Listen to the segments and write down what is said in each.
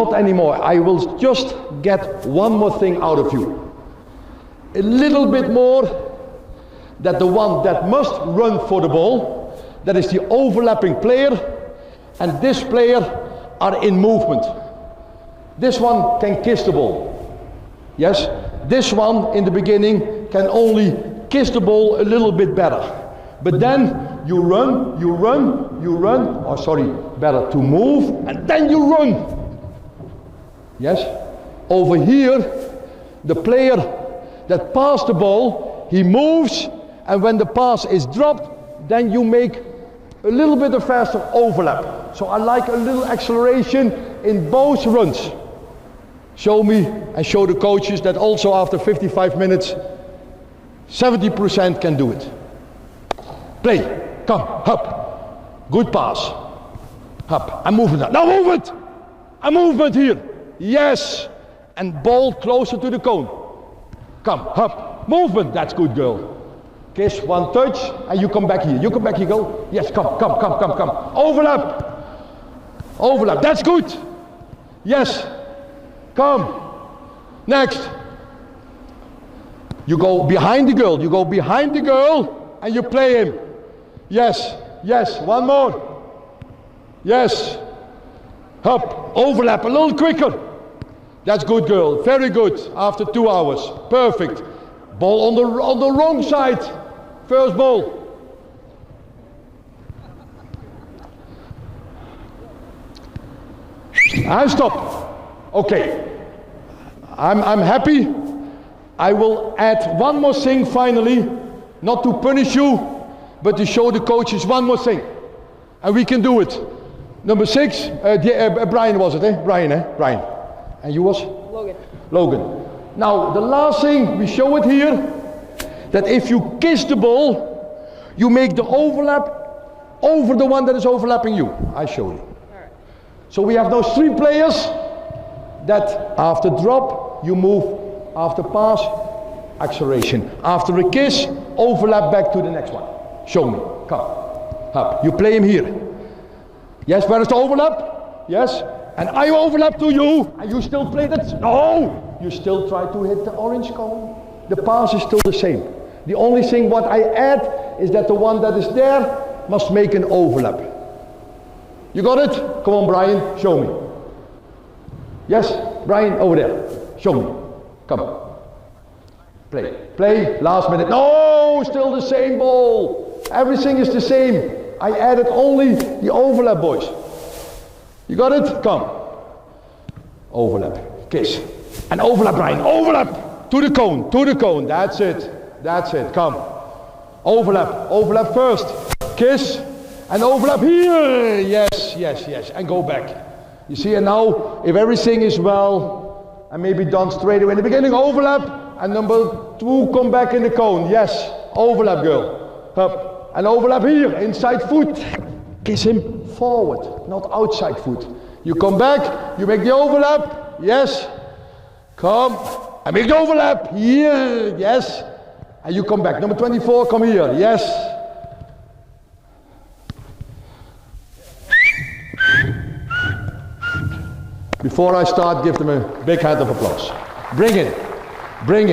not anymore. I will just get one more thing out of you. A little bit more, that the one that must run for the ball, that is the overlapping player, and this player are in movement. This one can kiss the ball. Yes? This one in the beginning can only kiss the ball a little bit better. But then you run, or sorry, better to move, and then you run. Yes? Over here, the player that passed the ball, he moves, and when the pass is dropped, then you make a little bit of faster overlap. So I like a little acceleration in both runs. Show me and show the coaches that also after 55 minutes, 70% can do it. Play, come, up. Good pass. Up, I'm moving that. Now move it! A movement here. Yes. And ball closer to the cone. Come, up. Movement, that's good, girl. Kiss, one touch, and you come back here. You come back here, go. Yes, come. Overlap. Overlap, that's good. Yes. Come. Next. You go behind the girl, and you play him. Yes, one more. Yes. Up, overlap, a little quicker. That's good, girl, very good. After 2 hours, perfect. Ball on the wrong side. First ball. I stop. Okay. I'm happy. I will add one more thing finally, not to punish you, but to show the coaches one more thing. And we can do it. Number 6, Brian was it, eh? Brian. And you was? Logan. Now, the last thing, we show it here, that if you kiss the ball, you make the overlap over the one that is overlapping you. I show you. So we have those 3 players that after drop, you move, after pass, acceleration. After a kiss, overlap back to the next one. Show me, come, up. You play him here. Yes, where is the overlap? Yes. And I overlap to you, and you still play that? No! You still try to hit the orange cone. The pass is still the same. The only thing what I add is that the one that is there must make an overlap. You got it? Come on, Brian, show me. Yes, Brian, over there. Show me. Come. Play, last minute. No, still the same ball. Everything is the same. I added only the overlap, boys. You got it? Come. Overlap. Kiss. And overlap, Brian. Overlap. To the cone. That's it. Come. Overlap first. Kiss. And overlap here. Yes. And go back. You see, and now, if everything is well, and maybe done straight away in the beginning, overlap. And number 2, come back in the cone. Yes. Overlap, girl. Up. And overlap here. Inside foot. Kiss him forward, not outside foot. You come back, you make the overlap, yes. Come, I make the overlap, here, yes. And you come back, number 24, come here, yes. Before I start, give them a big hand of applause. Bring it. Bring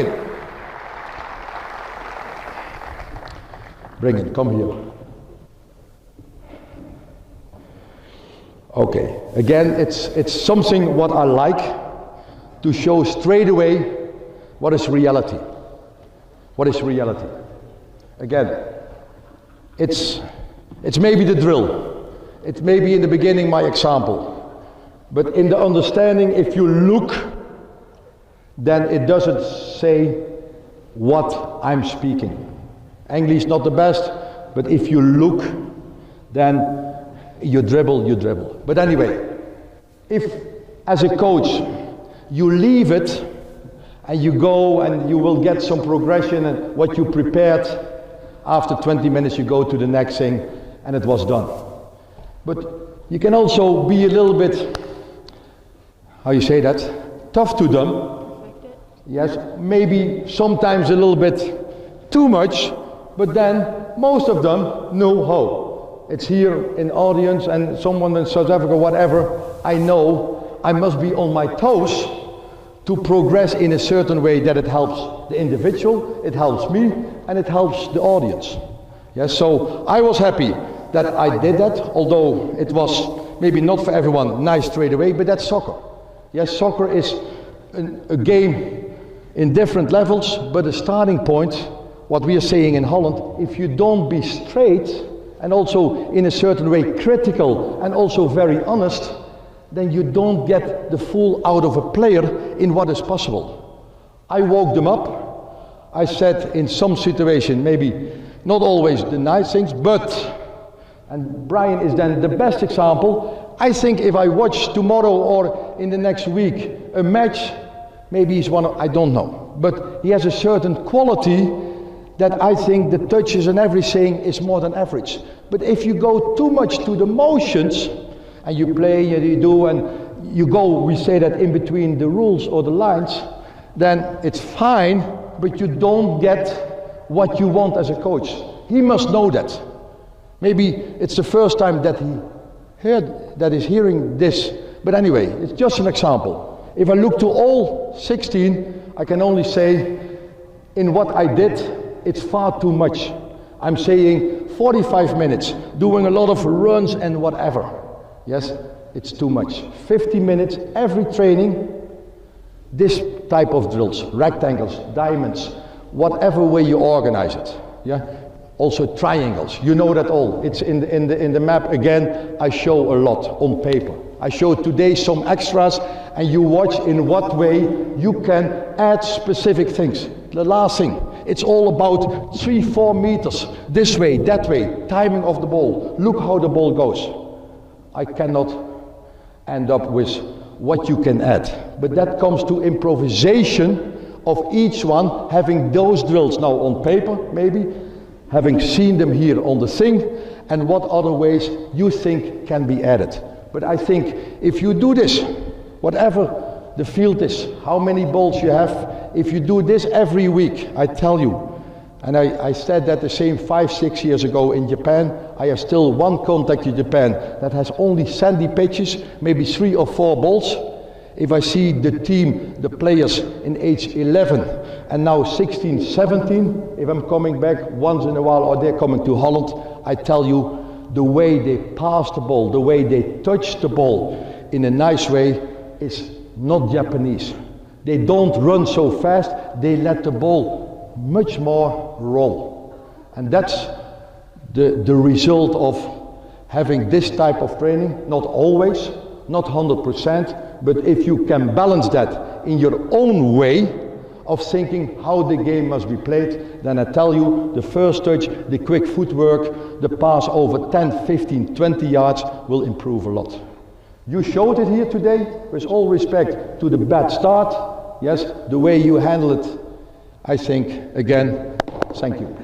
it, come here. Okay, again, it's something what I like to show straight away what is reality. What is reality? Again, it's maybe the drill. It's maybe in the beginning my example. But in the understanding, if you look, then it doesn't say what I'm speaking. English not the best, but if you look, then you dribble. But anyway, if as a coach you leave it and you go and you will get some progression and what you prepared, after 20 minutes you go to the next thing and it was done. But you can also be a little bit, how you say that, tough to them. Yes, maybe sometimes a little bit too much, but then most of them know how. It's here in audience and someone in South Africa, whatever, I know I must be on my toes to progress in a certain way that it helps the individual, it helps me, and it helps the audience. Yes, so I was happy that I did that, although it was maybe not for everyone nice straight away, but that's soccer. Yes, soccer is a game in different levels, but a starting point, what we are saying in Holland, if you don't be straight and also in a certain way critical and also very honest, then you don't get the full out of a player in what is possible. I woke them up. I said in some situation, maybe not always the nice things, but, and Brian is then the best example, I think if I watch tomorrow or in the next week a match, maybe he's one of, I don't know, but he has a certain quality that I think the touches and everything is more than average. But if you go too much to the motions, and you play and you do and you go, we say that in between the rules or the lines, then it's fine, but you don't get what you want as a coach. He must know that. Maybe it's the first time that he heard, that is hearing this, but anyway, it's just an example. If I look to all 16, I can only say in what I did, it's far too much. I'm saying 45 minutes, doing a lot of runs and whatever. Yes, it's too much. 50 minutes every training, this type of drills, rectangles, diamonds, whatever way you organize it. Yeah, also triangles. You know that all. It's in the map again. I show a lot on paper. I showed today some extras, and you watch in what way you can add specific things. The last thing, it's all about 3-4 meters, this way, that way, timing of the ball. Look how the ball goes. I cannot end up with what you can add. But that comes to improvisation of each one, having those drills now on paper, maybe, having seen them here on the thing, and what other ways you think can be added. But I think if you do this, whatever the field is, how many balls you have, if you do this every week, I tell you, and I said that the same 5-6 years ago in Japan. I have still one contact in Japan that has only sandy pitches, maybe 3 or 4 balls. If I see the team, the players in age 11 and now 16, 17, if I'm coming back once in a while or they're coming to Holland, I tell you the way they pass the ball, the way they touch the ball in a nice way is not Japanese. They don't run so fast, they let the ball much more roll. And that's the result of having this type of training, not always, not 100%, but if you can balance that in your own way of thinking how the game must be played, then I tell you, the first touch, the quick footwork, the pass over 10, 15, 20 yards will improve a lot. You showed it here today, with all respect to the bad start. Yes, the way you handle it, I think, again, thank you.